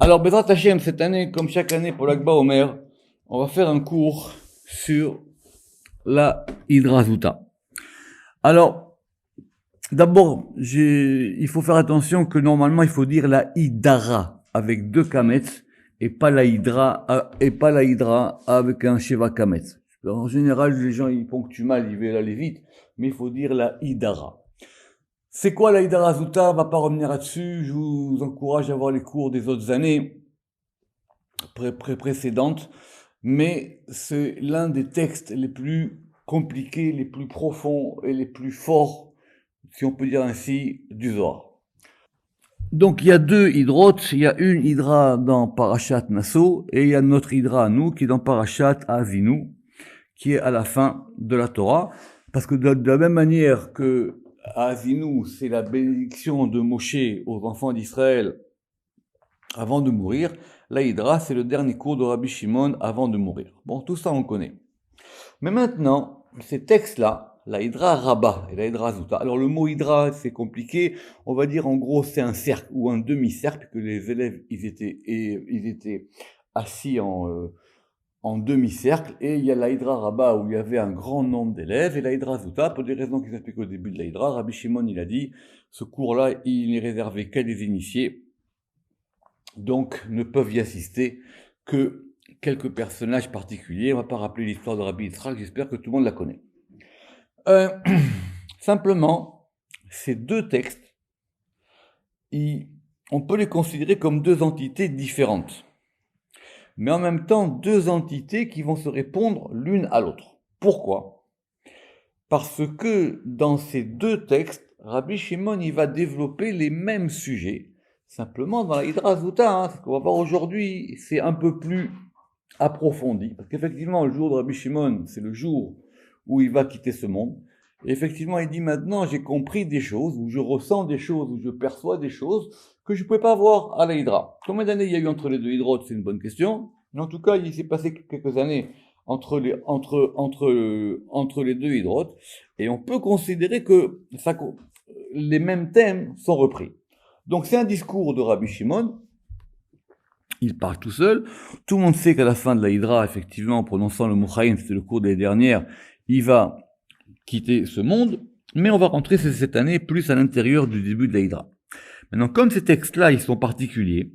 Alors, Bezrat Hashem, cette année, comme chaque année pour l'Akba Omer, on va faire un cours sur la Hydrazuta. Alors, d'abord, il faut faire attention que normalement, il faut dire la Hydara avec deux kamets et pas la Hydra avec un Sheva kametz. En général, les gens, ils ponctuent mal, ils veulent aller vite, mais il faut dire la Hydara. C'est quoi la Hydarazuta? On va pas revenir là-dessus. Je vous encourage à voir les cours des autres années précédentes, mais c'est l'un des textes les plus compliqués, les plus profonds et les plus forts, si on peut dire ainsi, du Zohar. Donc il y a deux hydrotes, il y a une hydra dans Parashat Nassau et il y a notre hydra à nous qui est dans Parashat Avinu, qui est à la fin de la Torah, parce que de la même manière que Avinu, c'est la bénédiction de Moshe aux enfants d'Israël avant de mourir, la Hydra, c'est le dernier cours de Rabbi Shimon avant de mourir. Bon, tout ça on connaît. Mais maintenant, ces textes-là, la Hydra Rabbah et la Hydra Zuta. Alors le mot Hydra, c'est compliqué. On va dire en gros, c'est un cercle ou un demi-cercle que les élèves, ils étaient assis en demi-cercle. Et il y a la Hydra Rabbah où il y avait un grand nombre d'élèves. Et la Hydra Zuta, pour des raisons qui s'expliquent au début de la Hydra, Rabbi Shimon, il a dit, ce cours-là, il n'est réservé qu'à des initiés. Donc, ne peuvent y assister que quelques personnages particuliers. On ne va pas rappeler l'histoire de Rabbi Yitzhak, j'espère que tout le monde la connaît. Euh, simplement, ces deux textes, on peut les considérer comme deux entités différentes, mais en même temps deux entités qui vont se répondre l'une à l'autre. Pourquoi? Parce que dans ces deux textes, Rabbi Shimon il va développer les mêmes sujets, simplement dans la Hydra Zuta, ce qu'on va voir aujourd'hui, c'est un peu plus approfondi, parce qu'effectivement, le jour de Rabbi Shimon, c'est le jour où il va quitter ce monde. Et effectivement, il dit maintenant, j'ai compris des choses, ou je ressens des choses, ou je perçois des choses que je ne pouvais pas voir à la Hydra. Combien d'années il y a eu entre les deux hydrotes? C'est une bonne question. Mais en tout cas, il s'est passé quelques années entre les deux hydrotes, et on peut considérer que les mêmes thèmes sont repris. Donc c'est un discours de Rabbi Shimon. Il parle tout seul. Tout le monde sait qu'à la fin de la Hydra, effectivement, en prononçant le mot Chaim, c'était le cours des dernières, il va quitter ce monde, mais on va rentrer cette année plus à l'intérieur du début de la Hydra. Maintenant, comme ces textes-là, ils sont particuliers,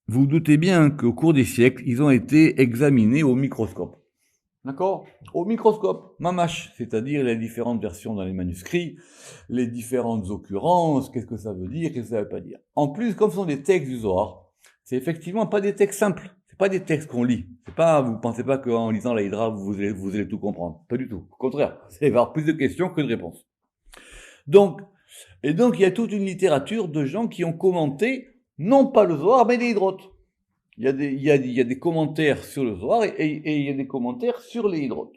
vous vous doutez bien qu'au cours des siècles, ils ont été examinés au microscope. D'accord? Au microscope, mamache, c'est-à-dire les différentes versions dans les manuscrits, les différentes occurrences, qu'est-ce que ça veut dire, qu'est-ce que ça veut pas dire. En plus, comme ce sont des textes du Zohar, c'est effectivement pas des textes simples. C'est pas des textes qu'on lit. C'est pas, vous pensez pas qu'en lisant la Hydra, vous allez tout comprendre. Pas du tout. Au contraire. Il va y avoir plus de questions que de réponses. Donc, il y a toute une littérature de gens qui ont commenté, non pas le Zohar, mais les hydrotes. Il y a des commentaires sur le Zohar et il y a des commentaires sur les hydrotes.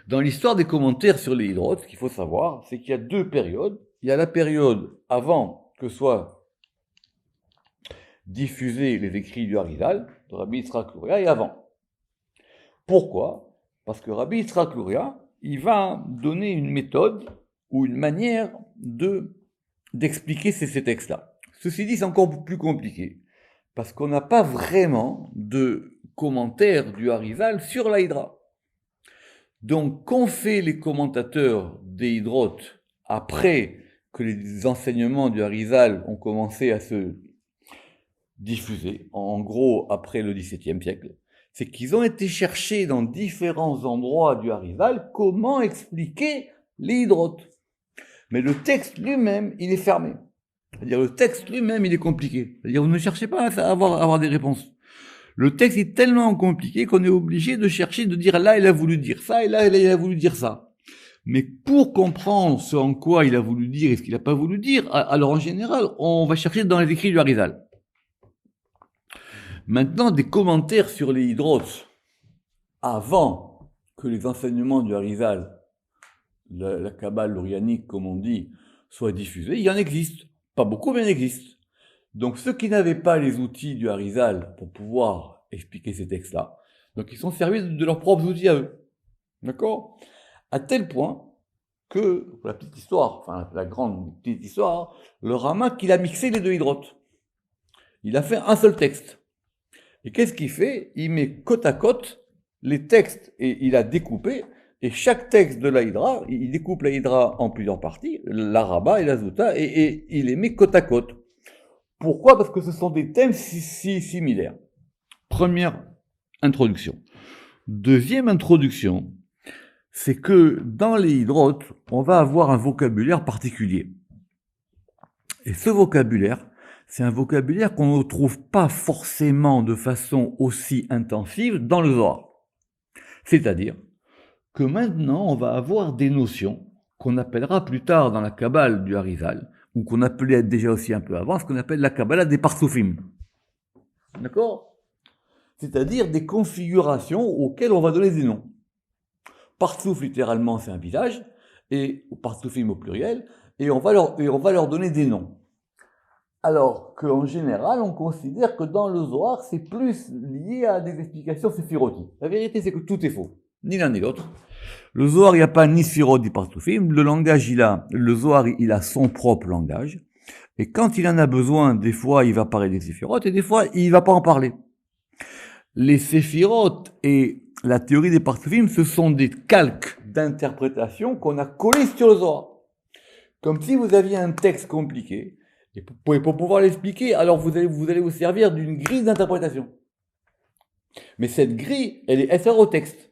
Dans l'histoire des commentaires sur les hydrotes, ce qu'il faut savoir, c'est qu'il y a deux périodes. Il y a la période avant que soit diffuser les écrits du Harizal, de Rabbi Yitzhak Luria, et avant. Pourquoi? Parce que Rabbi Yitzhak Luria, il va donner une méthode ou une manière d'expliquer ces textes-là. Ceci dit, c'est encore plus compliqué, parce qu'on n'a pas vraiment de commentaires du Harizal sur la Hydra. Donc, qu'ont fait les commentateurs des hydrotes après que les enseignements du Harizal ont commencé à se diffusés, en gros après le XVIIe siècle, c'est qu'ils ont été chercher dans différents endroits du Harizal comment expliquer les hydrotes. Mais le texte lui-même, il est fermé. C'est-à-dire le texte lui-même, il est compliqué. C'est-à-dire vous ne cherchez pas à avoir des réponses. Le texte est tellement compliqué qu'on est obligé de chercher, de dire là il a voulu dire ça et là il a voulu dire ça. Mais pour comprendre ce en quoi il a voulu dire et ce qu'il n'a pas voulu dire, alors en général, on va chercher dans les écrits du Harizal. Maintenant, des commentaires sur les hydrotes avant que les enseignements du Harizal, la Kabbale l'Orianique, comme on dit, soient diffusés, il y en existe. Pas beaucoup, mais il en existe. Donc ceux qui n'avaient pas les outils du Harizal pour pouvoir expliquer ces textes-là, donc ils sont servis de leurs propres outils à eux. D'accord? À tel point que, pour la petite histoire, enfin la grande petite histoire, le Ramak, il a mixé les deux hydrotes. Il a fait un seul texte. Et qu'est-ce qu'il fait? Il met côte à côte les textes et il a découpé. Et chaque texte de la Hydra, il découpe la Hydra en plusieurs parties, la Rabba et la Zuta, et il les met côte à côte. Pourquoi? Parce que ce sont des thèmes si similaires. Première introduction. Deuxième introduction, c'est que dans les hydrotes, on va avoir un vocabulaire particulier. Et ce vocabulaire, c'est un vocabulaire qu'on ne trouve pas forcément de façon aussi intensive dans le Zohar. C'est-à-dire que maintenant, on va avoir des notions qu'on appellera plus tard dans la Kabbale du Harizal, ou qu'on appelait déjà aussi un peu avant, ce qu'on appelle la Kabbalah des Parsoufim. D'accord? C'est-à-dire des configurations auxquelles on va donner des noms. Partsouf, littéralement, c'est un visage, et Partsoufim au pluriel, et on va leur donner des noms. Alors qu'en général, on considère que dans le Zohar, c'est plus lié à des explications séphirotiques. La vérité, c'est que tout est faux, ni l'un ni l'autre. Le Zohar, il n'y a pas ni Sphirot ni Partsoufim. Le langage, le Zohar, il a son propre langage. Et quand il en a besoin, des fois, il va parler des Séphirot, et des fois, il va pas en parler. Les Séphirot et la théorie des Partsoufim, ce sont des calques d'interprétation qu'on a collés sur le Zohar. Comme si vous aviez un texte compliqué, et pour pouvoir l'expliquer, alors vous allez vous servir d'une grille d'interprétation. Mais cette grille, elle est SR au texte.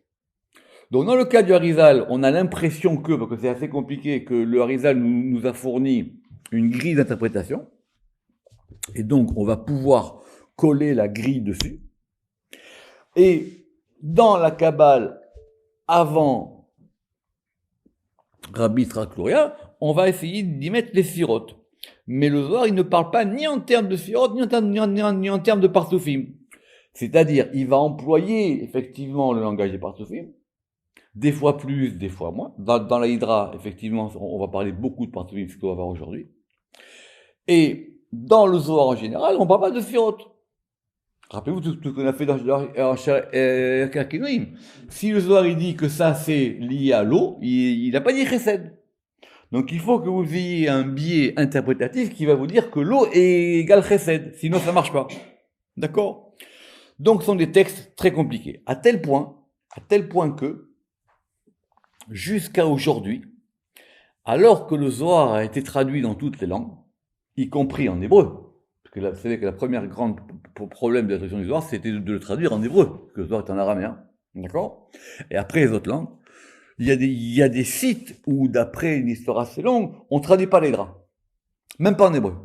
Donc dans le cas du Harizal, on a l'impression que, parce que c'est assez compliqué, que le Harizal nous a fourni une grille d'interprétation, et donc on va pouvoir coller la grille dessus. Et dans la Kabbale, avant Rabbi Yitzhak Luria, on va essayer d'y mettre les Sphirot. Mais le Zohar, il ne parle pas ni en termes de Sphirot, ni en termes de Partsoufim. C'est-à-dire, il va employer effectivement le langage des Partsoufim, des fois plus, des fois moins. Dans la Hydra, effectivement, on va parler beaucoup de Partsoufim, ce qu'on va voir aujourd'hui. Et dans le Zohar en général, on ne parle pas de Sphirot. Rappelez-vous tout ce qu'on a fait dans Karkinoïm. Si le Zohar il dit que ça c'est lié à l'eau, il n'a pas dit Chesed. Donc il faut que vous ayez un biais interprétatif qui va vous dire que l'eau est égale Chesed, sinon ça ne marche pas. D'accord? Donc ce sont des textes très compliqués, à tel point que, jusqu'à aujourd'hui, alors que le Zohar a été traduit dans toutes les langues, y compris en hébreu, parce que vous savez que la première grande problème de la traduction du Zohar, c'était de le traduire en hébreu, parce que le Zohar est en araméen, d'accord? Et après les autres langues, il y a des sites où, d'après une histoire assez longue, on ne traduit pas les draps, même pas en hébreu.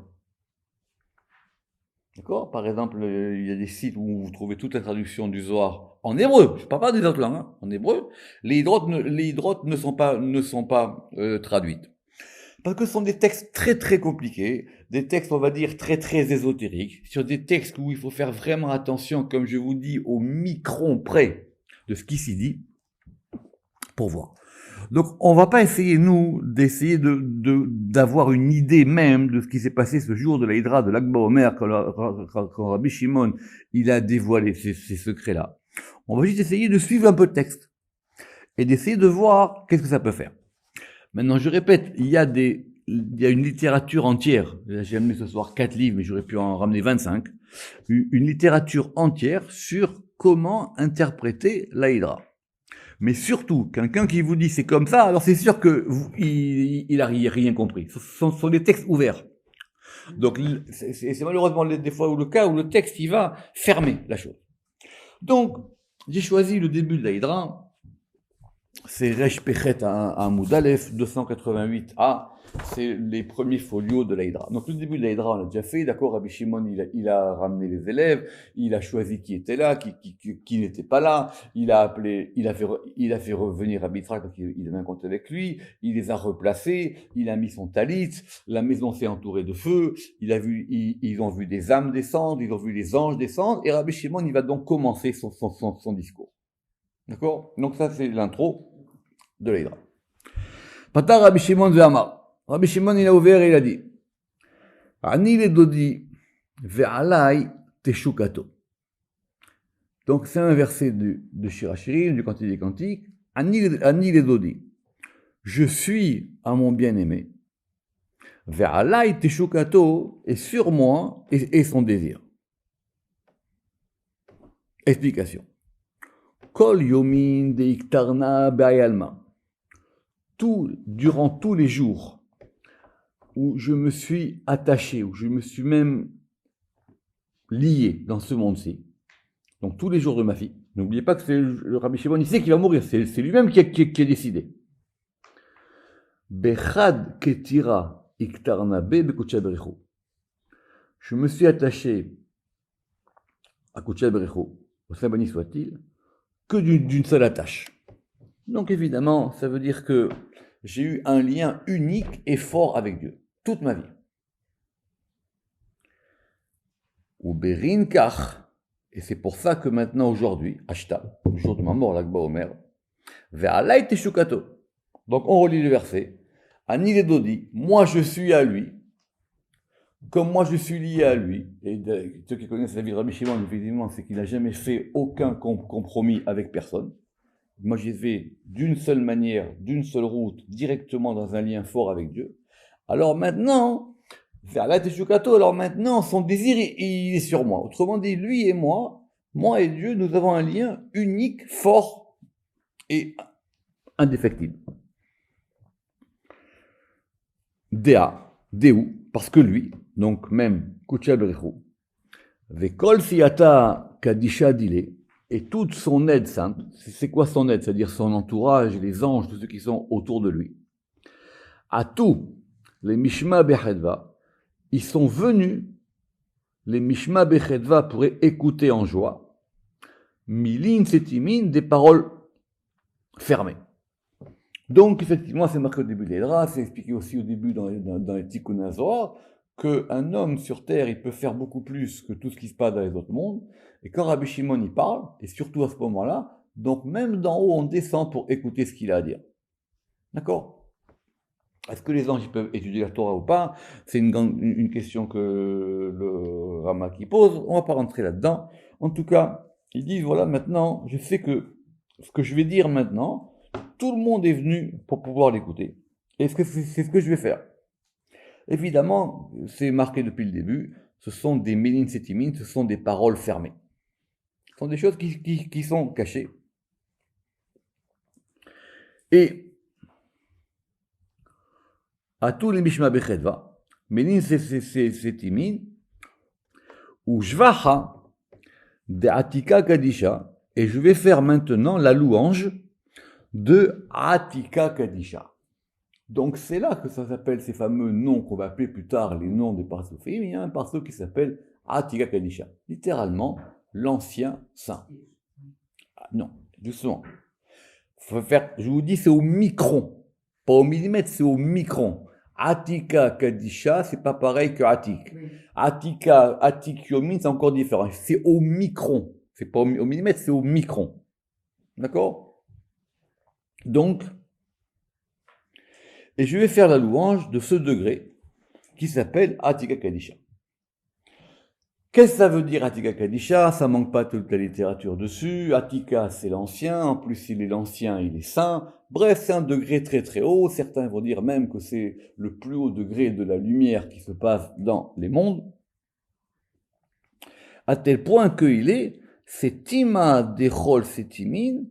D'accord? Par exemple, il y a des sites où vous trouvez toute la traduction du Zohar en hébreu. Je ne parle pas des autres langues, hein, en hébreu. Les hydrotes ne sont pas traduites. Parce que ce sont des textes très très compliqués, des textes, on va dire, très très ésotériques, sur des textes où il faut faire vraiment attention, comme je vous dis, au micron près de ce qui s'y dit, pour voir. Donc, on va pas essayer, nous, d'avoir une idée même de ce qui s'est passé ce jour de la Hydra de l'Akba Omer, quand Rabbi Shimon, il a dévoilé ces secrets-là. On va juste essayer de suivre un peu le texte. Et d'essayer de voir qu'est-ce que ça peut faire. Maintenant, je répète, il y a une littérature entière. J'ai amené ce soir 4 livres, mais j'aurais pu en ramener 25. Une littérature entière sur comment interpréter la Hydra. Mais surtout, quelqu'un qui vous dit c'est comme ça, alors c'est sûr que il a rien compris. Ce sont des textes ouverts. Donc, c'est malheureusement des fois où le cas où le texte, il va fermer la chose. Donc, j'ai choisi le début de la Hydra. C'est Resh Pechet à Moudalef 288a, c'est les premiers folios de la Hydra. Donc le début de la Hydra, on l'a déjà fait, d'accord, Rabbi Shimon, il a ramené les élèves, il a choisi qui était là, qui n'était pas là, il a fait revenir Rabbi Yitzhak parce qu'il avait un compte avec lui, il les a replacés, il a mis son talit, la maison s'est entourée de feu, ils ont vu des âmes descendre, ils ont vu les anges descendre, et Rabbi Shimon, il va donc commencer son discours. D'accord? Donc ça, c'est l'intro de la Hydra. Patar Rabbi Shimon ve'amar. Rabbi Shimon, il a ouvert et il a dit Ani le dodi ve'alai teshukato. Donc c'est un verset de Shirachirim, du Cantique des Cantiques. Ani le dodi. Je suis à mon bien-aimé. Ve'alai teshukato, et sur moi, et son désir. Explication. Kol yomin de iktarna be'ayalma. Durant tous les jours où je me suis attaché, où je me suis même lié dans ce monde-ci, donc tous les jours de ma vie, n'oubliez pas que c'est le Rabbi Shimon, il sait qu'il va mourir, c'est lui-même qui a décidé. Bechad ketira iktarna be'kudsha berichu. Je me suis attaché à Kudsha berichu, au Saint béni soit-il, que d'une seule attache. Donc évidemment, ça veut dire que j'ai eu un lien unique et fort avec Dieu, toute ma vie. Ou Berin Kach, et c'est pour ça que maintenant, aujourd'hui, Ashta, le jour de ma mort, l'Akba Omer, Ve'alai teshukato. Donc on relit le verset. Ani le Dodi, moi je suis à lui, comme moi je suis lié à lui. Et ceux qui connaissent la vie de Rabbi Shimon, effectivement, c'est qu'il n'a jamais fait aucun compromis avec personne. Moi, j'y vais d'une seule manière, d'une seule route, directement dans un lien fort avec Dieu. Alors maintenant, alors maintenant, son désir, il est sur moi. Autrement dit, lui et moi et Dieu, nous avons un lien unique, fort et indéfectible. Deu, parce que lui, donc même Kudsha berichu, Vekol siyata kadisha dile, et toute son aide sainte, c'est quoi son aide? C'est-à-dire son entourage, les anges, tous ceux qui sont autour de lui. À tous les Mishma Bechedva, ils sont venus, les Mishma Bechedva, pour écouter en joie, Milin Setimin, des paroles fermées. Donc, effectivement, c'est marqué au début de l'Edra, c'est expliqué aussi au début dans les Tikkun HaZohar, qu'un homme sur terre, il peut faire beaucoup plus que tout ce qui se passe dans les autres mondes. Et quand Rabbi Shimon y parle, et surtout à ce moment-là, donc même d'en haut, on descend pour écouter ce qu'il a à dire. D'accord? Est-ce que les anges peuvent étudier la Torah ou pas? C'est une question que le Ramaki pose. On ne va pas rentrer là-dedans. En tout cas, ils disent, voilà, maintenant, je sais que ce que je vais dire maintenant, tout le monde est venu pour pouvoir l'écouter. Et c'est ce que je vais faire. Évidemment, c'est marqué depuis le début, ce sont des Milin Setimin, ce sont des paroles fermées. Ce sont des choses qui sont cachées. Et à tous les Mishma Bechedva, Milin Setimin, ou Jvacha de Atika Kadisha, et je vais faire maintenant la louange de Atika Kadisha. Donc c'est là que ça s'appelle ces fameux noms qu'on va appeler plus tard les noms des Parsoufim. Il y a un Parsouf qui s'appelle Atika Kadisha, littéralement l'ancien saint. Ah, non, doucement. Faut faire, je vous dis, c'est au micron, pas au millimètre, c'est au micron. Atika Kadisha, c'est pas pareil que Atik. Oui. Atik Yomin, c'est encore différent. C'est au micron. C'est pas au millimètre, c'est au micron. D'accord? Donc, et je vais faire la louange de ce degré qui s'appelle Atika Kadisha. Qu'est-ce que ça veut dire Atika Kadisha? Ça manque pas toute la littérature dessus. Atika, c'est l'ancien. En plus, il est l'ancien, il est saint. Bref, c'est un degré très très haut. Certains vont dire même que c'est le plus haut degré de la lumière qui se passe dans les mondes. À tel point qu'il est, c'est Tima Dechol Setimin,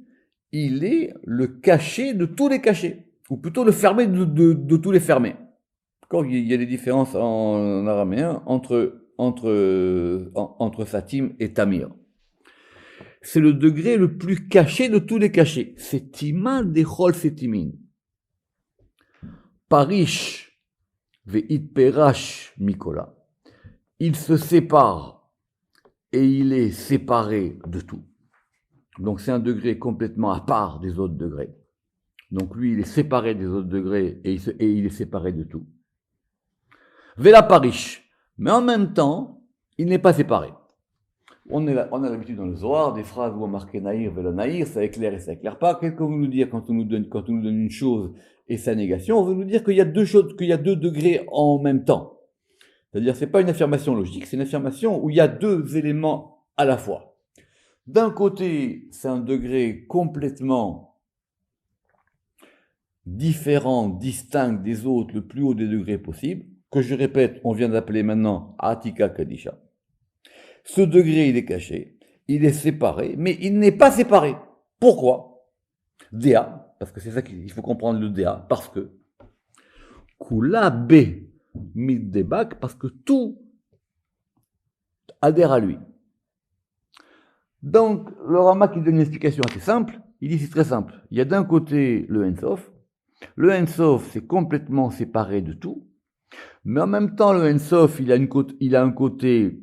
il est le caché de tous les cachés. Ou plutôt le fermé de tous les fermés. Il y a des différences en araméen entre Satim et Tamir. C'est le degré le plus caché de tous les cachés. C'est Tima Dechol Setimin. Parish ve'it perash Mikola. Il se sépare et il est séparé de tout. Donc c'est un degré complètement à part des autres degrés. Donc lui, il est séparé des autres degrés et il est séparé de tout. Vela Parish. Mais en même temps, il n'est pas séparé. On a l'habitude dans le Zohar, des phrases où on marque Naïr, Vela Naïr, ça éclaire et ça éclaire pas. Qu'est-ce qu'on veut nous dire quand on nous donne une chose et sa négation? On veut nous dire qu'il y a deux choses, qu'il y a deux degrés en même temps. C'est-à-dire, c'est pas une affirmation logique, c'est une affirmation où il y a deux éléments à la fois. D'un côté, c'est un degré complètement différent, distinct des autres, le plus haut des degrés possibles, que je répète, on vient d'appeler maintenant Atika Kadisha. Ce degré, il est caché. il est séparé, mais il n'est pas séparé. Pourquoi? Dea, parce que c'est ça qu'il faut comprendre le Dea, parce que Kula B Middebak, parce que tout adhère à lui. Donc, le Rama qui donne une explication assez simple, il dit c'est très simple. Il y a d'un côté le Ensof. Le Ensof, c'est complètement séparé de tout. Mais en même temps, le Ensof, il a un côté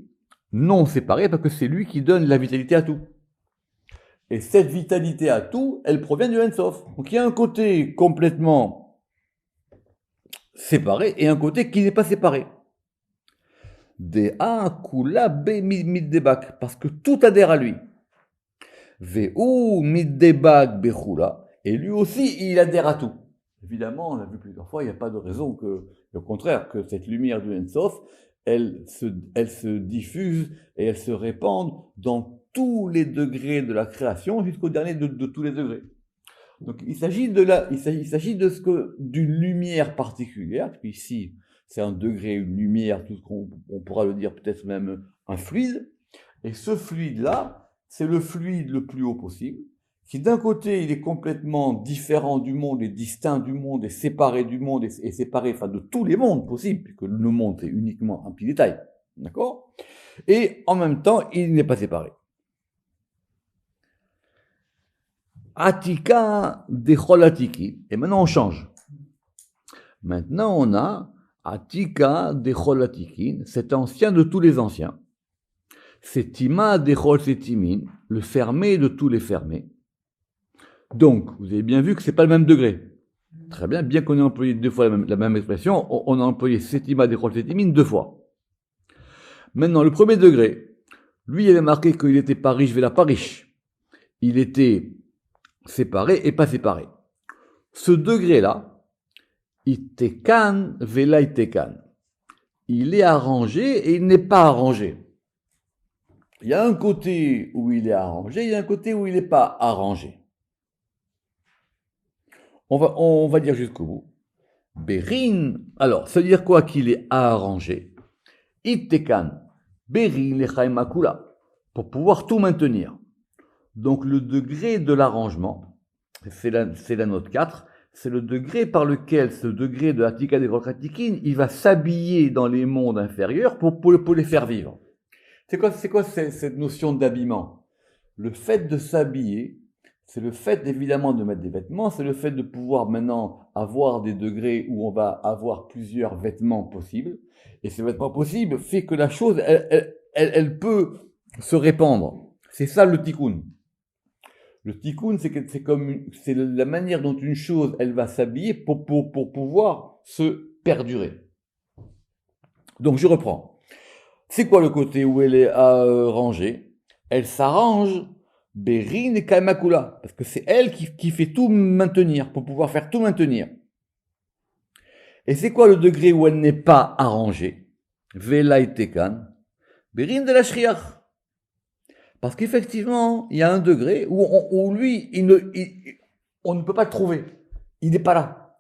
non séparé parce que c'est lui qui donne la vitalité à tout. Et cette vitalité à tout, elle provient du Ensof. Donc il y a un côté complètement séparé et un côté qui n'est pas séparé. Dea kula be middebak, parce que tout adhère à lui. Veu middebak bechula, et lui aussi il adhère à tout. Évidemment, on l'a vu plusieurs fois, il n'y a pas de raison que, au contraire, que cette lumière du Ensof, elle se diffuse et elle se répande dans tous les degrés de la création jusqu'au dernier de tous les degrés. Donc il s'agit d'une lumière particulière, puis ici c'est un degré, une lumière, tout ce qu'on pourra le dire peut-être même un fluide, et ce fluide-là, c'est le fluide le plus haut possible, qui d'un côté il est complètement différent du monde, est distinct du monde, est séparé du monde, est séparé de tous les mondes possibles, puisque le monde est uniquement un petit détail, d'accord? Et en même temps il n'est pas séparé. Atika dechol atiki. Et maintenant on change. Maintenant on a Atika dechol atikin, cet ancien de tous les anciens. Setima dechol setimin, le fermé de tous les fermés. Donc, vous avez bien vu que c'est pas le même degré. Très bien, bien qu'on ait employé deux fois la même expression, on a employé Setima dechol setimin deux fois. Maintenant, le premier degré, lui, il avait marqué qu'il n'était pas riche, vela pas riche. Il était séparé et pas séparé. Ce degré-là, itekan vela itekan. Il est arrangé et il n'est pas arrangé. Il y a un côté où il est arrangé, il y a un côté où il n'est pas arrangé. On va dire jusqu'au bout. Berin, alors, ça veut dire quoi qu'il est arrangé? Itekan, berin lechaimakula, pour pouvoir tout maintenir. Donc le degré de l'arrangement, c'est la note 4, c'est le degré par lequel ce degré de Atika des Volkratikin, il va s'habiller dans les mondes inférieurs pour les faire vivre. C'est quoi cette notion d'habillement? Le fait de s'habiller, c'est le fait évidemment de mettre des vêtements, c'est le fait de pouvoir maintenant avoir des degrés où on va avoir plusieurs vêtements possibles. Et ces vêtements possibles fait que la chose, elle peut se répandre. C'est ça le tikkun. Le tikkun, c'est la manière dont une chose, elle va s'habiller pour pouvoir se perdurer. Donc je reprends. C'est quoi le côté où elle est rangée? Elle s'arrange, Berin et Kaimakula, parce que c'est elle qui fait tout maintenir, pour pouvoir faire tout maintenir. Et c'est quoi le degré où elle n'est pas arrangée? Vela et Tekan, Berin de la Shriach. Parce qu'effectivement, il y a un degré où lui, on ne peut pas le trouver. Il n'est pas là.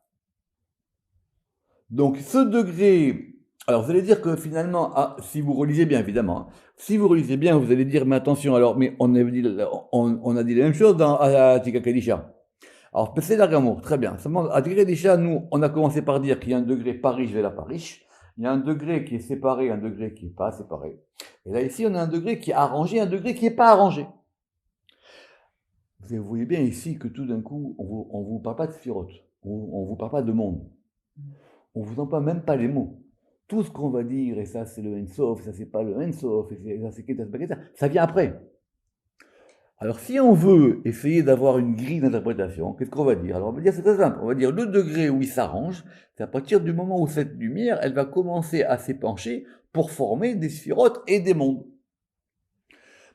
Donc ce degré... Alors vous allez dire que finalement, si vous relisez bien évidemment, si vous relisez bien, vous allez dire, mais attention, alors, mais on a dit la même chose dans Atika Kadisha. Alors c'est l'argamour, très bien. Seulement, Atika Kadisha, nous, on a commencé par dire qu'il y a un degré pas riche vers la pas riche. Il y a un degré qui est séparé, un degré qui n'est pas séparé. Et là, ici, on a un degré qui est arrangé, un degré qui n'est pas arrangé. Vous voyez bien ici que tout d'un coup, on ne vous parle pas de sphirote, on ne vous parle pas de monde. On ne vous emploie même pas les mots. Tout ce qu'on va dire, et ça c'est le Ensof, ça c'est pas le Ensof, et ça c'est Keta, ça vient après. Alors si on veut essayer d'avoir une grille d'interprétation, qu'est-ce qu'on va dire? Alors on va dire, c'est très simple, on va dire le degré où il s'arrange, c'est à partir du moment où cette lumière, elle va commencer à s'épancher pour former des sphirotes et des mondes.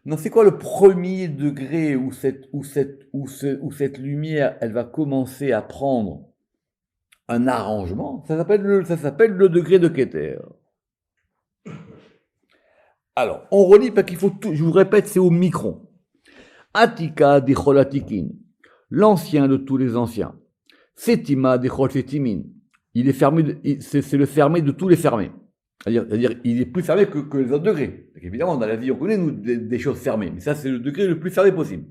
Non, c'est quoi le premier degré où cette lumière, elle va commencer à prendre un arrangement? Ça s'appelle le degré de Keter. Alors, on relit parce qu'il faut tout, je vous répète, c'est au micron. Atika dechol atikin, l'ancien de tous les anciens. Setima dechol setimin, il est fermé, c'est le fermé de tous les fermés. C'est-à-dire, il est plus fermé que les autres degrés. Donc, évidemment, dans la vie, on connaît, nous, des choses fermées. Mais ça, c'est le degré le plus fermé possible.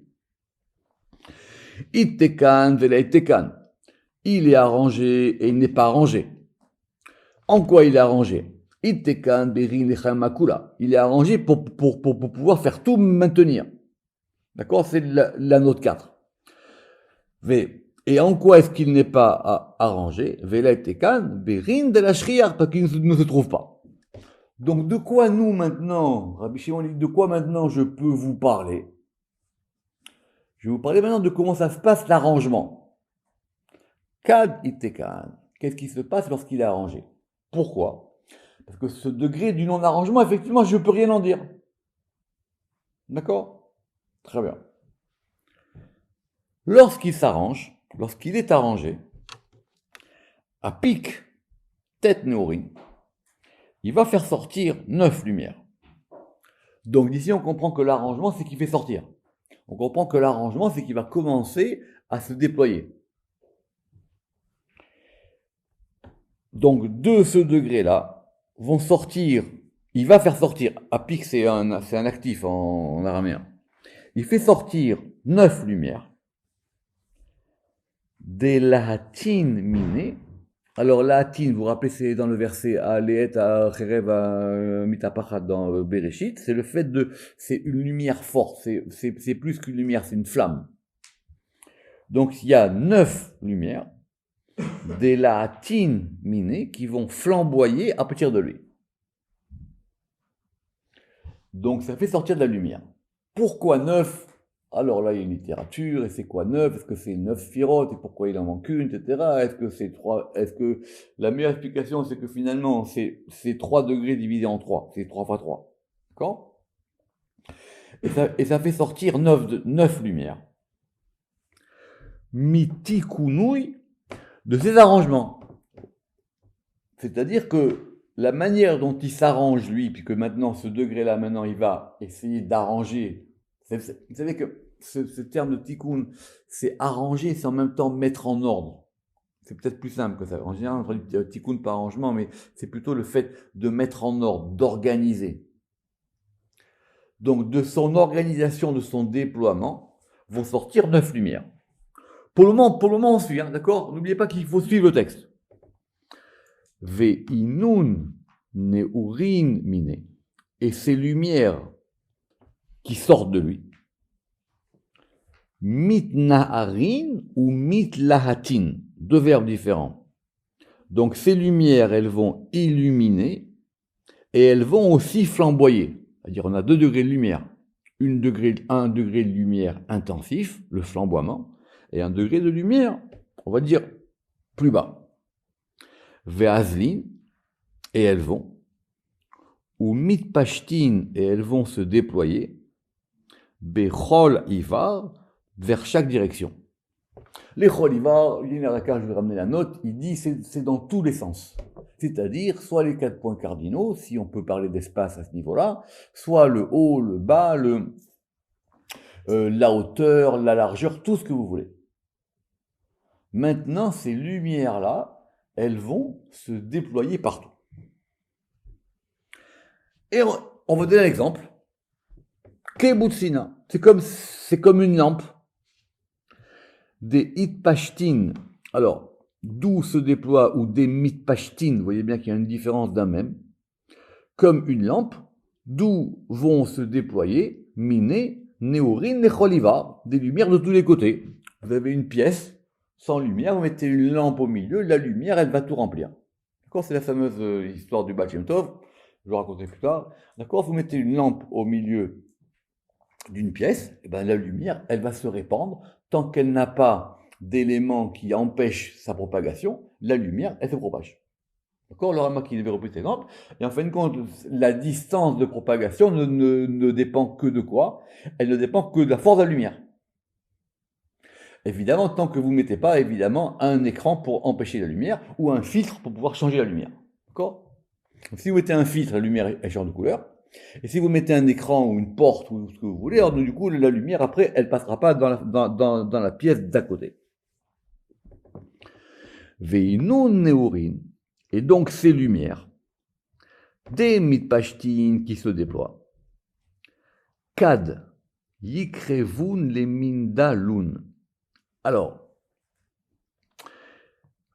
Ittekan vela ittekan. Il est arrangé et il n'est pas arrangé. En quoi il est arrangé? Ittekan berin lechem makula. Il est arrangé pour pouvoir faire tout maintenir. D'accord? C'est la note 4. Et en quoi est-ce qu'il n'est pas arrangé? Vela ittekan berin de la shriar, parce qu'il ne se trouve pas. Donc, de quoi nous maintenant, Rabbi Shimon dit, de quoi maintenant je peux vous parler? Je vais vous parler maintenant de comment ça se passe l'arrangement. Kad ittekan. Qu'est-ce qui se passe lorsqu'il est arrangé? Pourquoi? Parce que ce degré du non-arrangement, effectivement, je ne peux rien en dire. D'accord? Très bien. Lorsqu'il s'arrange, lorsqu'il est arrangé, à pic, tête nourrie, il va faire sortir 9 lumières. Donc d'ici, on comprend que l'arrangement, c'est qu'il fait sortir. On comprend que l'arrangement, c'est qu'il va commencer à se déployer. Donc de ce degré-là, vont sortir, il va faire sortir, à pic c'est un actif en araméen, il fait sortir 9 lumières, des lahatines minées. Alors lahatine, vous vous rappelez, c'est dans le verset Aleet Cherev Mitapachat dans Bereshit, c'est le fait de, c'est une lumière forte, c'est plus qu'une lumière, c'est une flamme. Donc il y a 9 lumières, des lahatines minées qui vont flamboyer à partir de lui. Donc ça fait sortir de la lumière. Pourquoi 9? Alors là, il y a une littérature, et c'est quoi 9? Est-ce que c'est 9 sphirotes, et pourquoi il en manque une, etc. Est-ce que c'est 3? Est-ce que la meilleure explication, c'est que finalement, c'est 3 degrés divisé en 3, c'est 3 fois 3. D'accord? Et ça fait sortir 9 lumières. Mitikunui, de ces arrangements. C'est-à-dire que la manière dont il s'arrange, lui, puisque maintenant, ce degré-là, maintenant, il va essayer d'arranger. Vous savez que ce terme de tikkun, c'est arranger, c'est en même temps mettre en ordre. C'est peut-être plus simple que ça. En général, on dit tikkun par arrangement, mais c'est plutôt le fait de mettre en ordre, d'organiser. Donc, de son organisation, de son déploiement, vont sortir 9 lumières. Pour le moment, on suit, hein, d'accord? N'oubliez pas qu'il faut suivre le texte. Ve'inun neurin mine. Et ces lumières qui sortent de lui, mitnaharin ou mitlahatin, deux verbes différents. Donc ces lumières, elles vont illuminer et elles vont aussi flamboyer. C'est-à-dire on a 2 degrés de lumière. 1 degré de lumière intensif, le flamboiement, et 1 degré de lumière, on va dire, plus bas. Ve'azlin, et elles vont, ou mitpashtin, et elles vont se déployer, bechol ivar, vers chaque direction. Les chol ivar, je vais ramener la note, il dit c'est dans tous les sens. C'est-à-dire, soit les 4 points cardinaux, si on peut parler d'espace à ce niveau-là, soit le haut, le bas, la hauteur, la largeur, tout ce que vous voulez. Maintenant, ces lumières-là, elles vont se déployer partout. Et on va donner un exemple. Kebutsina, c'est comme une lampe. Des hitpashtin, alors, d'où se déploie, ou des mitpashtin, vous voyez bien qu'il y a une différence d'un même, comme une lampe, d'où vont se déployer, miné, néorin, necholiva, des lumières de tous les côtés. Vous avez une pièce, sans lumière, vous mettez une lampe au milieu, la lumière, elle va tout remplir. D'accord? C'est la fameuse histoire du Baal Shem Tov, je vous raconterai plus tard. D'accord? Vous mettez une lampe au milieu d'une pièce, et ben la lumière, elle va se répandre. Tant qu'elle n'a pas d'éléments qui empêchent sa propagation, la lumière, elle se propage. D'accord? Le Rama qui développe cet exemple. Et en fin de compte, la distance de propagation ne dépend que de quoi? Elle ne dépend que de la force de la lumière. Évidemment, tant que vous ne mettez pas, évidemment, un écran pour empêcher la lumière, ou un filtre pour pouvoir changer la lumière. D'accord? Donc, si vous mettez un filtre, la lumière, elle change de couleur. Et si vous mettez un écran ou une porte ou ce que vous voulez, alors du coup, la lumière, après, elle ne passera pas dans la pièce d'à côté. Veinun neurin. Et donc, ces lumières, des mitpashtin qui se déploient. Kad yikrevun les mindalun. Alors,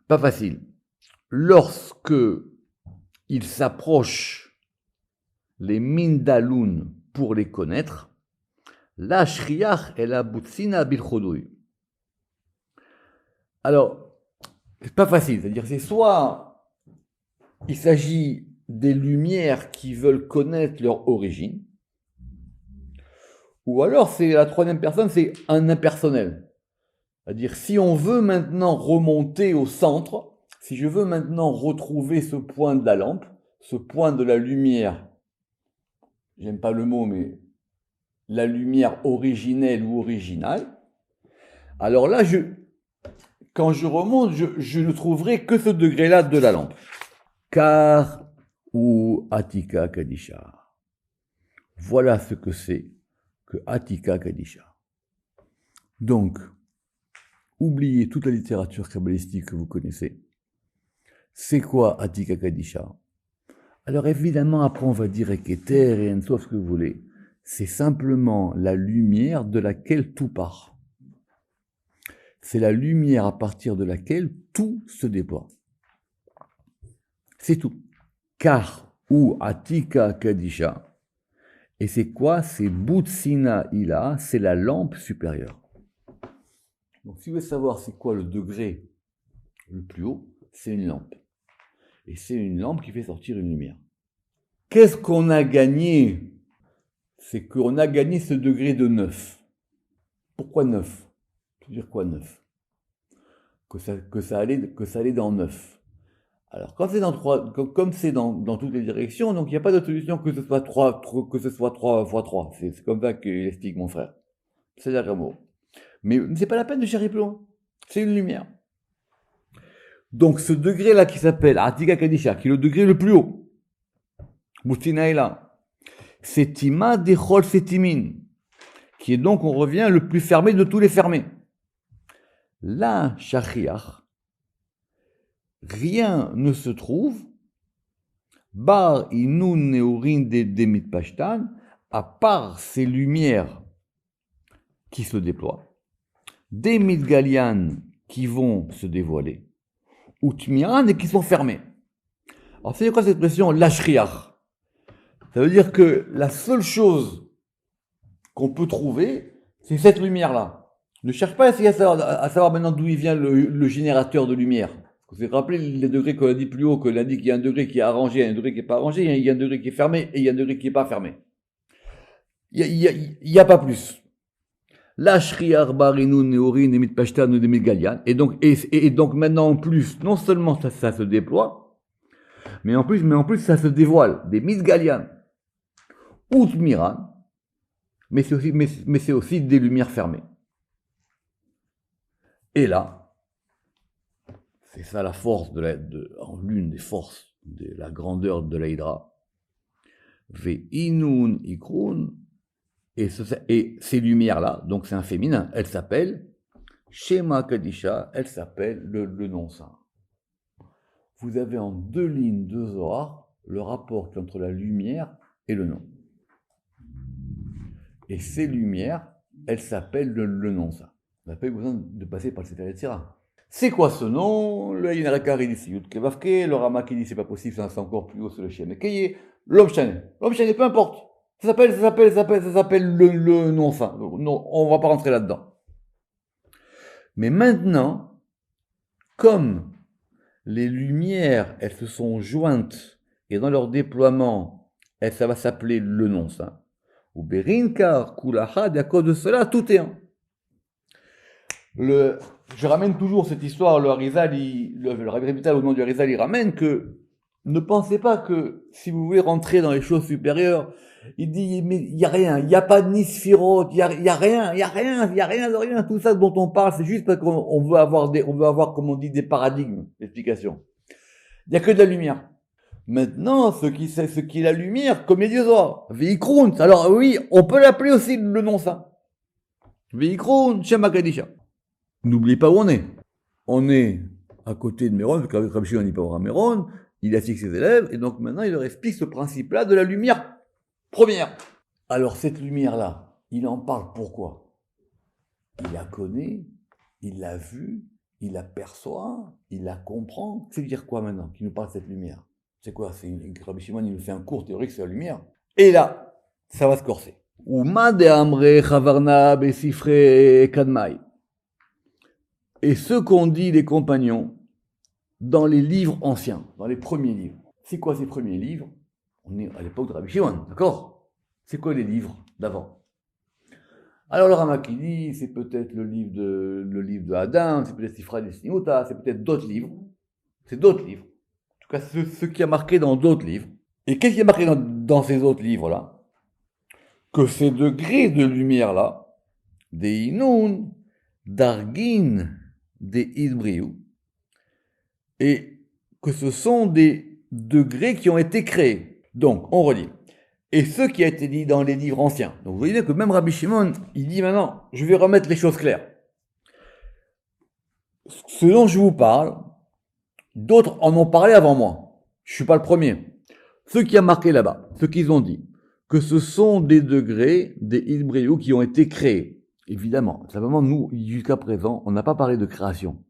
pas facile. Lorsque ils s'approchent les mindalun pour les connaître, la shriach et la butsina bil chodoui. Alors, c'est pas facile. C'est-à-dire, c'est soit il s'agit des lumières qui veulent connaître leur origine, ou alors c'est la troisième personne, c'est un impersonnel. C'est-à-dire, si on veut maintenant remonter au centre, si je veux maintenant retrouver ce point de la lampe, ce point de la lumière, j'aime pas le mot, mais la lumière originelle ou originale, alors là, quand je remonte, je ne trouverai que ce degré-là de la lampe. Car ou Atika Kadisha. Voilà ce que c'est que Atika Kadisha. Donc, oubliez toute la littérature kabbalistique que vous connaissez. C'est quoi Atika Kadisha? Alors évidemment, après on va dire Eketer et Ensof, ce que vous voulez. C'est simplement la lumière de laquelle tout part. C'est la lumière à partir de laquelle tout se déploie. C'est tout. Car ou Atika Kadisha. Et c'est quoi? C'est Butsina Ila, c'est la lampe supérieure. Donc si vous voulez savoir c'est quoi le degré le plus haut, c'est une lampe. Et c'est une lampe qui fait sortir une lumière. Qu'est-ce qu'on a gagné? C'est qu'on a gagné ce degré de 9. Pourquoi 9? Ça veut dire quoi 9? Que ça allait dans 9. Alors, quand c'est dans 3, comme c'est dans toutes les directions, donc il n'y a pas de solution que ce soit 3 fois 3. C'est comme ça qu'il explique mon frère. C'est la mot. Mais c'est pas la peine de chercher plus loin. C'est une lumière. Donc, ce degré-là qui s'appelle Atika Kadisha, qui est le degré le plus haut, Boustinaïla, c'est Tima Dechol Setimin, qui est donc, on revient, le plus fermé de tous les fermés. Là, Shachiach, rien ne se trouve, bar inun neurin de demit pashtan, à part ces lumières qui se déploient, des midgalian qui vont se dévoiler, ou tmiran et qui sont fermés. Alors, c'est quoi cette expression lashriach? Ça veut dire que la seule chose qu'on peut trouver, c'est cette lumière-là. Ne cherche pas à essayer à savoir maintenant d'où il vient le générateur de lumière. Vous vous rappelez les degrés qu'on a dit plus haut, qu'on a dit qu'il y a un degré qui est arrangé, il y a un degré qui n'est pas arrangé, il y a un degré qui est fermé et il y a un degré qui n'est pas fermé. Il n'y a pas plus. La shriar barinu neorin demit pashtan ou demit galian. Et donc maintenant en plus, non seulement ça se déploie, mais en plus ça se dévoile. Des midgalian, ou miran, mais c'est aussi des lumières fermées. Et là, c'est ça la force l'une des forces de la grandeur de l'Aïdra. Ve'inun ikrun, et ces lumières-là, donc c'est un féminin, elles s'appellent Shema Kadisha, elles s'appellent le nom saint. Vous avez en 2 lignes de Zohar le rapport entre la lumière et le nom. Et ces lumières, elles s'appellent le nom saint. On n'a pas eu besoin de passer par le Sefer Yetzira. C'est quoi ce nom? Le Yinarakar il dit c'est Yud Kevavke, le Rama qui dit c'est pas possible, c'est encore plus haut, c'est le Shem Ekeye, l'Om Shane, peu importe. Ça s'appelle le nom saint. Non, on va pas rentrer là-dedans. Mais maintenant, comme les lumières, elles se sont jointes et dans leur déploiement, ça va s'appeler le nom saint. Ou Berinkar, Kulahad, à cause de cela, tout est un. Je ramène toujours cette histoire, le Harizal, le Rabbi Revital au nom du Harizal, il ramène que ne pensez pas que si vous voulez rentrer dans les choses supérieures, il dit mais il y a rien, il n'y a pas de nisphirot, il y a rien de rien, tout ça dont on parle, c'est juste parce qu'on veut avoir comme on dit des paradigmes d'explication. Il n'y a que de la lumière. Maintenant, ce qui est la lumière, comme les dieux Zohar, Veikroun, alors oui, on peut l'appeler aussi le nom saint. Veikroun, Shema Kadisha. N'oubliez pas où on est. On est à côté de Méron, parce qu'avec Rabbi Shimon, on n'est pas à Méron, il assit ses élèves, et donc maintenant il leur explique ce principe-là de la lumière première. Alors cette lumière-là, il en parle pourquoi? Il la connaît, il l'a vue, il la perçoit, il la comprend. C'est dire quoi maintenant qu'il nous parle de cette lumière? C'est quoi? Rabbi Shimon, il nous fait un cours théorique sur la lumière. Et là, ça va se corser. Et ce qu'ont dit les compagnons dans les livres anciens, dans les premiers livres. C'est quoi ces premiers livres? On est à l'époque de Rabbi Shimon, d'accord? C'est quoi les livres d'avant? Alors le Ramaki dit, c'est peut-être le livre de Adam, c'est peut-être Sifra des Sinimuta, c'est peut-être d'autres livres. C'est d'autres livres. En tout cas, ce qui a marqué dans d'autres livres. Et qu'est-ce qui a marqué dans ces autres livres-là? Que ces degrés de lumière-là, des Inun, d'Argin, des Idbriou, et que ce sont des degrés qui ont été créés. Donc, on relit. Et ce qui a été dit dans les livres anciens. Donc, vous voyez que même Rabbi Shimon, il dit maintenant, je vais remettre les choses claires. Ce dont je vous parle, d'autres en ont parlé avant moi. Je ne suis pas le premier. Ce qui a marqué là-bas, ce qu'ils ont dit, que ce sont des degrés, des Idbriou qui ont été créés. Évidemment, simplement, nous, jusqu'à présent, on n'a pas parlé de création.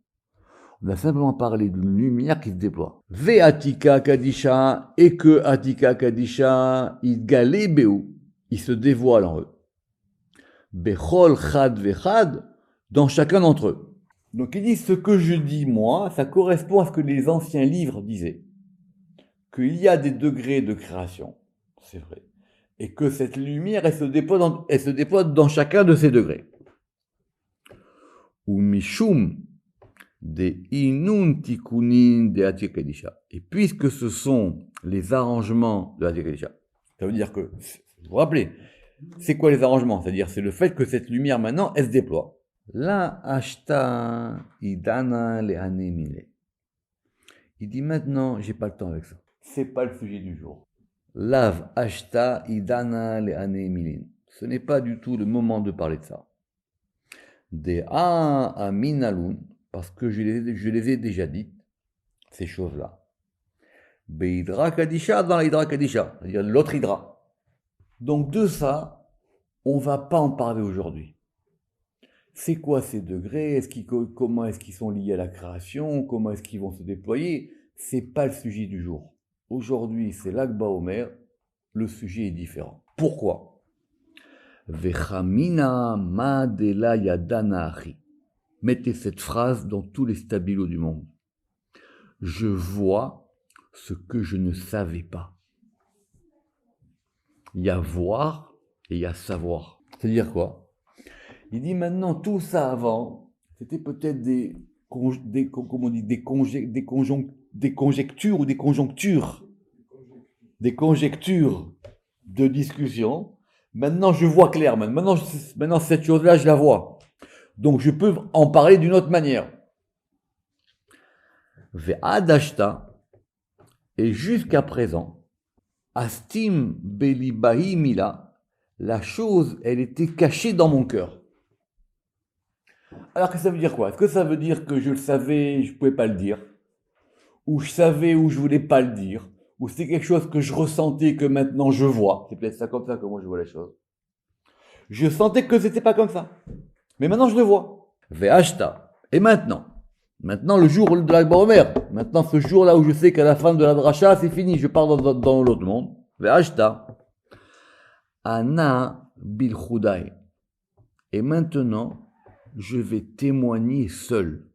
On a simplement parlé d'une lumière qui se déploie. Ve'atika kadisha, et que atika kadisha, idgale be'u, il se dévoile en eux. Bechol chad vechad, dans chacun d'entre eux. Donc il dit, ce que je dis moi, ça correspond à ce que les anciens livres disaient. Qu'il y a des degrés de création, c'est vrai. Et que cette lumière, elle se déploie dans chacun de ces degrés. Ou mishum, des inun tikunin de Atika Kadisha. Et puisque ce sont les arrangements de Atika Kadisha, ça veut dire que, vous vous rappelez, c'est quoi les arrangements? C'est-à-dire, c'est le fait que cette lumière maintenant, elle se déploie. La ashta idana le anemile. Il dit maintenant, j'ai pas le temps avec ça. C'est pas le sujet du jour. Lav ashta idana le anemilin. Ce n'est pas du tout le moment de parler de ça. De a aminalun. Parce que je les ai déjà dites, ces choses-là. Beidra Kadisha dans l'Hydra Kadisha, c'est-à-dire l'autre Hydra. Donc de ça, on ne va pas en parler aujourd'hui. C'est quoi ces degrés? Comment est-ce qu'ils sont liés à la création? Comment est-ce qu'ils vont se déployer? C'est pas le sujet du jour. Aujourd'hui, c'est l'Akba Omer, le sujet est différent. Pourquoi? Vechamina ma de la yadana achi. Mettez cette phrase dans tous les stabilos du monde. Je vois ce que je ne savais pas. Il y a voir et il y a savoir. C'est-à-dire quoi? Il dit maintenant tout ça avant, c'était peut-être des conjectures ou des conjonctures. Des conjectures de discussion. Maintenant je vois clair. Maintenant cette chose-là, je la vois. Donc je peux en parler d'une autre manière. Ve'adashta, et jusqu'à présent, astim belibahi mila, la chose, elle était cachée dans mon cœur. Alors que ça veut dire quoi? Est-ce que ça veut dire que je le savais, je ne pouvais pas le dire? Ou je savais ou je voulais pas le dire? Ou c'est quelque chose que je ressentais que maintenant je vois? C'est peut-être ça comme ça que moi je vois les choses. Je sentais que c'était pas comme ça. Mais maintenant je le vois. Ve'ashta. Et maintenant le jour de l'Akba Omer, maintenant ce jour-là où je sais qu'à la fin de la dracha, c'est fini, je pars dans l'autre monde. Ve'ashta. Ana bil chudai. Et maintenant, je vais témoigner seul.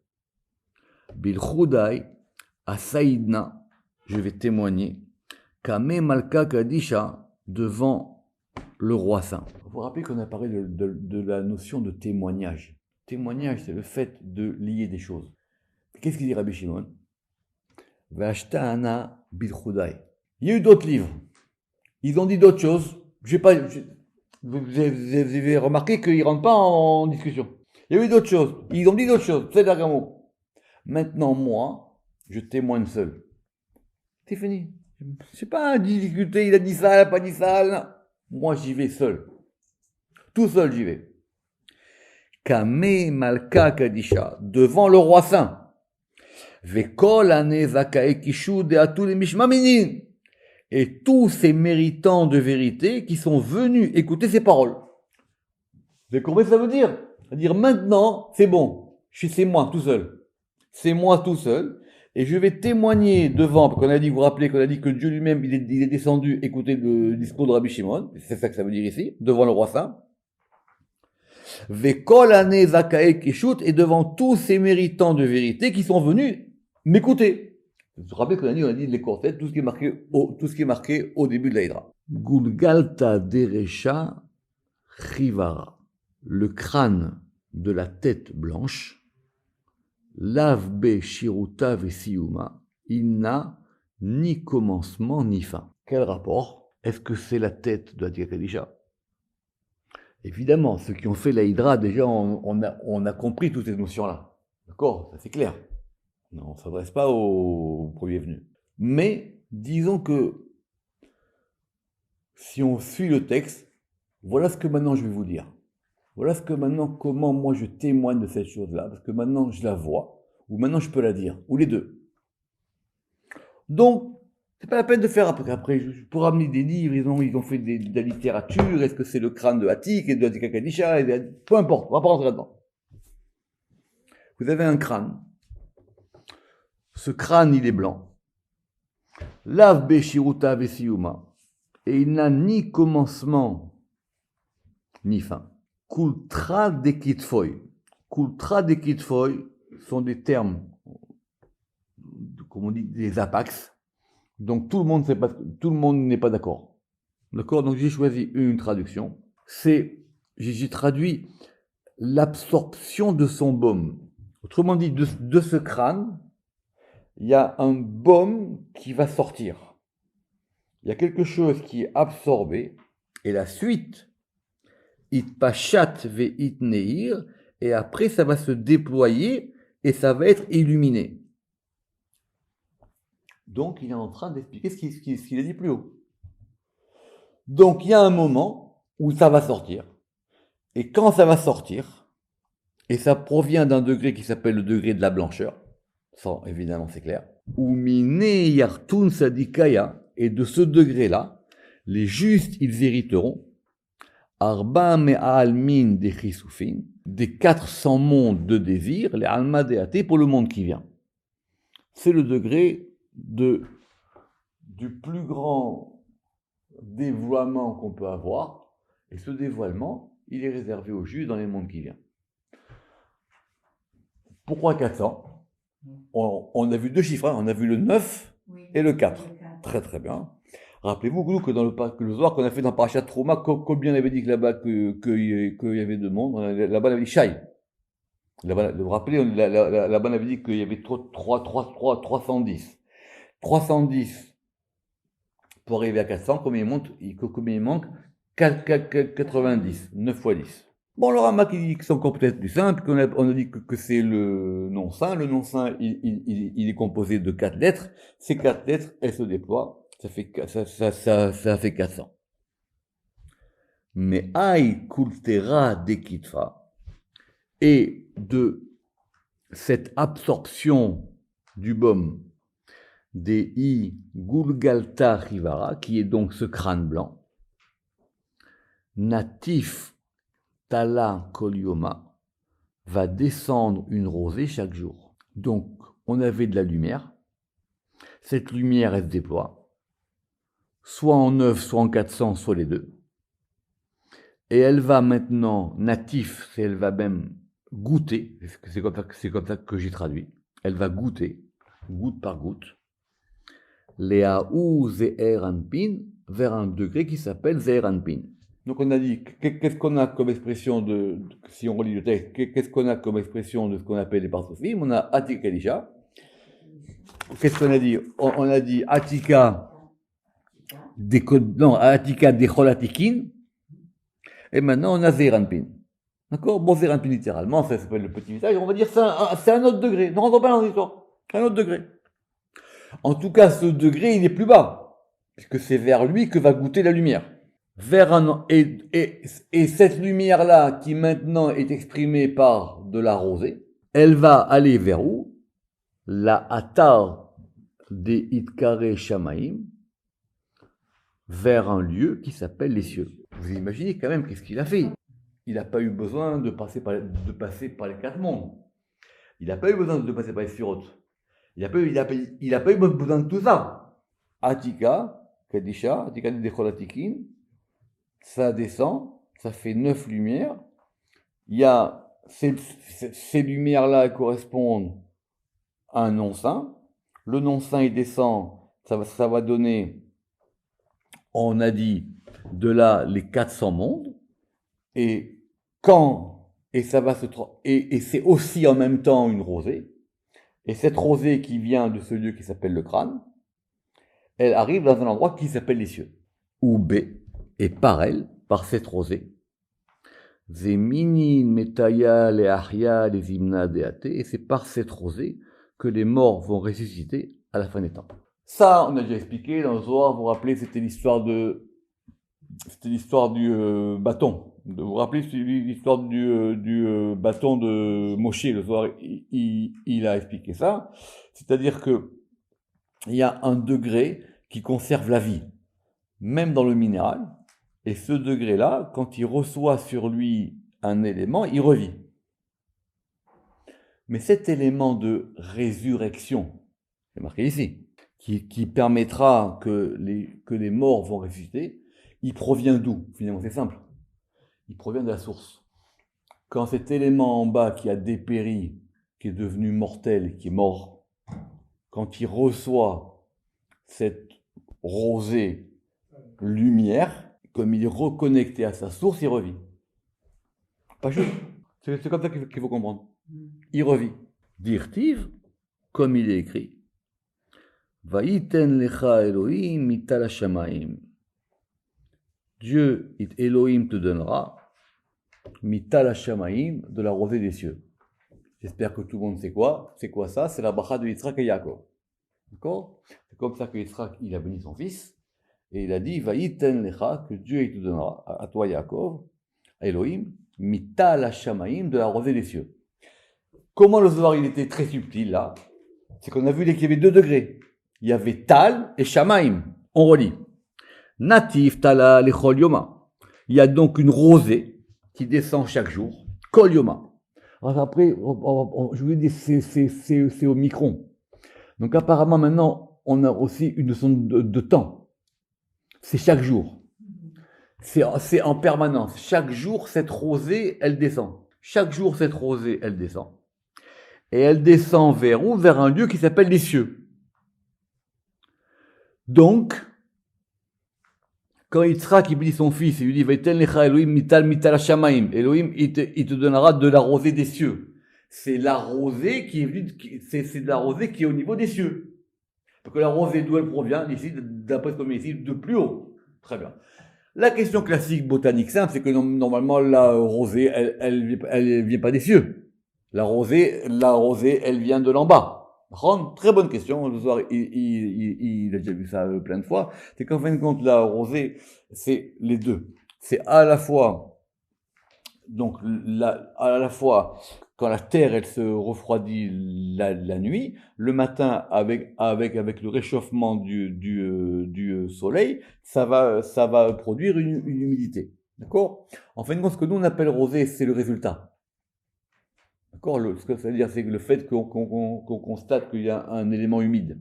Bil chudai, à Saïdna, je vais témoigner. Kame Malka Kadisha, devant le roi saint. Vous vous rappelez qu'on a parlé de la notion de témoignage. Témoignage, c'est le fait de lier des choses. Qu'est-ce qu'il dit Rabbi Shimon? Vashtana bil chudai. Il y a eu d'autres livres. Ils ont dit d'autres choses. Vous avez remarqué qu'ils ne rentrent pas en discussion. Il y a eu d'autres choses. Ils ont dit d'autres choses. C'est d'accord. Maintenant, moi, je témoigne seul. C'est fini. Je sais pas, difficulté, il a dit ça, il n'a pas dit ça. Non. Moi, j'y vais seul. Tout seul, j'y vais. Kame Malka Kadisha, devant le roi saint. Vekol ane zakae kishud et atul mishmaminin. Et tous ces méritants de vérité qui sont venus écouter ces paroles. Vous avez compris ce que ça veut dire? C'est-à-dire maintenant, c'est bon. C'est moi tout seul. C'est moi tout seul. Et je vais témoigner devant, parce qu'on a dit, vous vous rappelez qu'on a dit que Dieu lui-même, il est descendu écouter le discours de Rabbi Shimon. C'est ça que ça veut dire ici, devant le roi saint. Vekol ane zakae kishut, et devant tous ces méritants de vérité qui sont venus m'écouter. Vous vous rappelez qu'on a dit les quartets, tout ce qui est marqué au début de l'Aïdra. Gulgalta derecha chivara. Le crâne de la tête blanche, lavbe shiruta vesiyuma, il n'a ni commencement ni fin. Quel rapport? Est-ce que c'est la tête de Atika Kadisha? Évidemment, ceux qui ont fait l'Aïdra, déjà, on a compris toutes ces notions-là. D'accord? Ça c'est clair. Non, on ne s'adresse pas aux premiers venus. Mais, disons que, si on suit le texte, voilà ce que maintenant je vais vous dire. Voilà ce que maintenant, comment moi je témoigne de cette chose-là, parce que maintenant je la vois, ou maintenant je peux la dire, ou les deux. Donc, c'est pas la peine de faire après, je pourrais amener des livres, ils ont fait de la littérature, est-ce que c'est le crâne de Hatik et de Atika Kadisha, peu importe, on va pas rentrer là-dedans. Vous avez un crâne. Ce crâne, il est blanc. Lav Beshiruta Vesiyuma. Et il n'a ni commencement, ni fin. Kultra dekitfoy. Kultra dekitfoy sont des termes, comme on dit, des apax. Donc tout le monde n'est pas d'accord. D'accord? Donc j'ai choisi une traduction. J'ai traduit l'absorption de son baume. Autrement dit, de ce crâne, il y a un baume qui va sortir. Il y a quelque chose qui est absorbé, et la suite, it pachat ve it neir, et après ça va se déployer et ça va être illuminé. Donc il est en train d'expliquer ce qu'il a dit plus haut. Donc il y a un moment où ça va sortir, et quand ça va sortir, et ça provient d'un degré qui s'appelle le degré de la blancheur, ça évidemment c'est clair, ou mine yartun sadikaya, et de ce degré-là, les justes ils hériteront Arba me'almin de chisufin, des 400 mondes de désir, les alma deate pour le monde qui vient. C'est le degré du plus grand dévoilement qu'on peut avoir, et ce dévoilement, il est réservé aux Juifs dans les mondes qui viennent. Pourquoi 400? On a vu deux chiffres, hein, on a vu le 9 et le 4. Très très bien. Rappelez-vous que dans le Zohar qu'on a fait dans Parashat Trouma, combien on avait dit que là-bas qu'il y avait deux mondes? Là-bas on avait dit Shai. Là-bas, vous vous rappelez, là-bas on avait dit qu'il y avait 310. 310 pour arriver à 400, combien il manque 90, 9 fois 10. Bon, alors, Rama qui dit que c'est encore peut-être plus simple, on a dit que c'est le nom saint. Le nom saint, il est composé de 4 lettres. Ces 4 lettres, elles se déploient. Ça fait 400. Mais Aï Kultera Dekitfa, et de cette absorption du baume des I Gulgalta Rivara, qui est donc ce crâne blanc, natif Tala Kolyoma, va descendre une rosée chaque jour. Donc, on avait de la lumière. Cette lumière, elle se déploie, soit en 9, soit en 400, soit les deux. Et elle va maintenant, natif, elle va même goûter, c'est comme ça que j'ai traduit, elle va goûter, goutte par goutte, Léaou Zeher Anpin, vers un degré qui s'appelle Zeher Anpin. Donc on a dit, qu'est-ce qu'on a comme expression si on relit le texte, qu'est-ce qu'on a comme expression de ce qu'on appelle les parsofim? On a Atika Kadisha. Qu'est-ce qu'on a dit? On a dit Atika Decholatikin, et maintenant on a Zeher Anpin. D'accord? Bon, Zeher Anpin littéralement, ça s'appelle le petit visage, on va dire c'est un autre degré. Ne rentrons pas dans l'histoire. C'est un autre degré. En tout cas, ce degré, il est plus bas, puisque c'est vers lui que va goûter la lumière. Et cette lumière-là, qui maintenant est exprimée par de la rosée, elle va aller vers où? la atar des Itkare Shamaim vers un lieu qui s'appelle les cieux. Vous imaginez quand même qu'est-ce qu'il a fait. Il n'a pas eu besoin de passer par les quatre mondes. Il n'a pas eu besoin de passer par les sphirotes. Il n'a pas eu besoin de tout ça. Atika, Kadisha, Atika de Decholatikin, ça descend, ça fait 9 lumières. Il y a ces lumières-là correspondent à un nom saint. Le nom saint, il descend, ça va donner, on a dit, de là les 400 mondes. Et c'est aussi en même temps une rosée. Et cette rosée qui vient de ce lieu qui s'appelle le crâne, elle arrive dans un endroit qui s'appelle les cieux. Où B, et par elle, par cette rosée, Zeminin, Metaya, les Ahya, les Imna, et c'est par cette rosée que les morts vont ressusciter à la fin des temps. Ça, on a déjà expliqué dans le Zohar, vous vous rappelez, c'était l'histoire du bâton. Vous vous rappelez l'histoire du bâton de Moshe, le Zohar, il a expliqué ça. C'est-à-dire que il y a un degré qui conserve la vie, même dans le minéral. Et ce degré-là, quand il reçoit sur lui un élément, il revit. Mais cet élément de résurrection, c'est marqué ici, qui permettra que les morts vont ressusciter, il provient d'où? Finalement, c'est simple. Il provient de la source. Quand cet élément en bas qui a dépéri, qui est devenu mortel, qui est mort, quand il reçoit cette rosée lumière, comme il est reconnecté à sa source, il revit. Pas juste. C'est comme ça qu'il faut comprendre. Il revit. Dirtiv, comme il est écrit, Vaïten lecha Elohim mital hashamaim. Dieu, Elohim te donnera, mital hashamaim, de la rosée des cieux. J'espère que tout le monde sait quoi. C'est quoi ça? C'est la bracha de Yitzhak et Yaakov. D'accord? C'est comme ça que Yitzhak, il a béni son fils. Et il a dit, Vaïten lecha, que Dieu il te donnera, à toi Yaakov, à Elohim, mital hashamaim, de la rosée des cieux. Comment le Zohar, il était très subtil là? C'est qu'on a vu qu'il y avait 2 degrés. Il y avait Tal et Shamaim. On relit. Natif Tala lechol yoma. Il y a donc une rosée qui descend chaque jour. Kol yoma. Alors après, je vous dis, c'est au micron. Donc apparemment maintenant, on a aussi une notion de temps. C'est chaque jour. C'est en permanence. Chaque jour, cette rosée, elle descend. Chaque jour, cette rosée, elle descend. Et elle descend vers où? Vers un lieu qui s'appelle les cieux. Donc, quand Yitzhak il dit son fils, il lui dit Vaïten lecha Elohim mital hashamaim. Elohim, il te donnera de la rosée des cieux. C'est la rosée qui est venue, c'est de la rosée qui est au niveau des cieux. Parce que la rosée d'où elle provient, ici, d'après ce qu'on met ici, de plus haut. Très bien. La question classique botanique simple, c'est que normalement la rosée, elle vient pas des cieux. La rosée, elle vient de l'en bas. Très bonne question. Le soir, il a déjà vu ça plein de fois. C'est qu'en fin de compte, la rosée, c'est les deux. C'est à la fois, donc, à la fois, quand la terre, elle se refroidit la nuit, le matin, avec le réchauffement du soleil, ça va produire une humidité. D'accord? En fin de compte, ce que nous on appelle rosée, c'est le résultat. D'accord? Ce que ça veut dire, c'est que le fait qu'on constate qu'il y a un élément humide.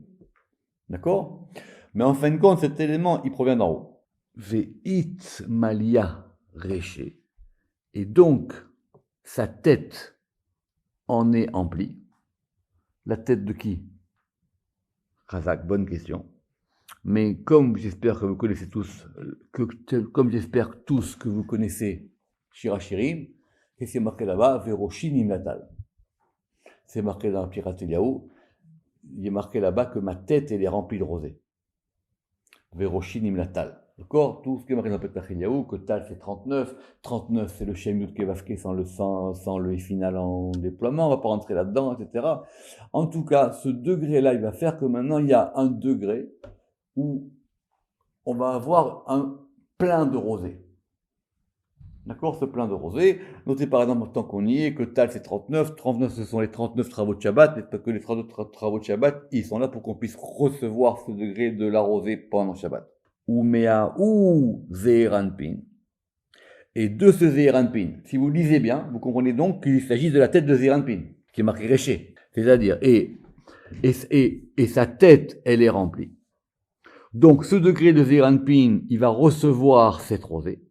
D'accord? Mais en fin de compte, cet élément, il provient d'en haut. Ve'it malia reché. Et donc, sa tête en est emplie. La tête de qui? Razak, bonne question. Mais comme j'espère que vous connaissez tous, que vous connaissez Shirachirim, qu'est-ce qui est marqué là-bas? Veroshin imlatal. C'est marqué dans Pirat Eliaou. Il est marqué là-bas que ma tête, elle est remplie de rosée. Veroshin imlatal. D'accord? Tout ce qui est marqué dans Pirat Eliaou, que Tal c'est 39. 39 c'est le Shem Yud Kevavke sans le I final en déploiement. On va pas rentrer là-dedans, etc. En tout cas, ce degré-là, il va faire que maintenant il y a un degré où on va avoir un plein de rosée. D'accord, ce plein de rosée. Notez par exemple, tant qu'on y est, que Tal c'est 39. 39, ce sont les 39 travaux de Shabbat. Et pas que les travaux de Shabbat, ils sont là pour qu'on puisse recevoir ce degré de la rosée pendant Shabbat. Ou Mea ou Zeranpin. Et de ce Zeranpin, si vous lisez bien, vous comprenez donc qu'il s'agit de la tête de Zeranpin, qui est marquée Réché. C'est-à-dire, et sa tête, elle est remplie. Donc, ce degré de Zeranpin, il va recevoir cette rosée.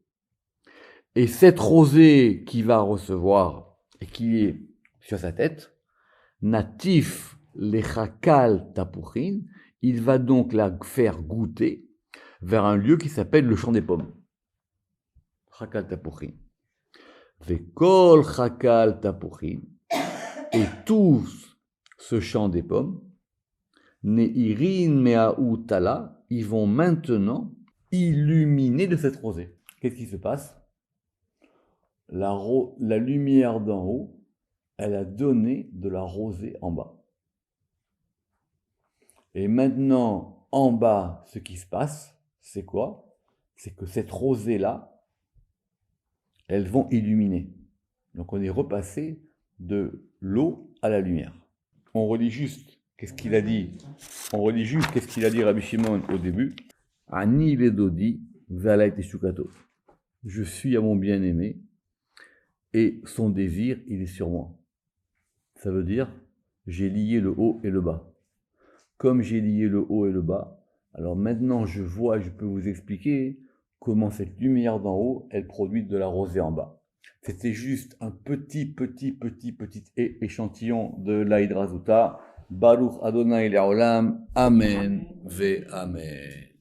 Et cette rosée qu'il va recevoir, et qui est sur sa tête, natif lechakal tapuchin, il va donc la faire goûter vers un lieu qui s'appelle le champ des pommes. Chakal tapuchin. Vekol chakal tapuchin. Et tout ce champ des pommes, neirin me'aou tala, ils vont maintenant illuminer de cette rosée. Qu'est-ce qui se passe? La lumière d'en haut, elle a donné de la rosée en bas. Et maintenant, en bas, ce qui se passe, c'est quoi? C'est que cette rosée-là, elles vont illuminer. Donc on est repassé de l'eau à la lumière. On relit juste qu'est-ce qu'il a dit. On relit juste qu'est-ce qu'il a dit Rabbi Shimon au début. Ani vedodi v'alay teshukato. Je suis à mon bien-aimé et son désir, il est sur moi. Ça veut dire, j'ai lié le haut et le bas. Comme j'ai lié le haut et le bas, alors maintenant je peux vous expliquer comment cette lumière d'en haut, elle produit de la rosée en bas. C'était juste un petit échantillon de l'Aïdra Zuta. Baruch Adonai Le'olam. Amen ve Amen.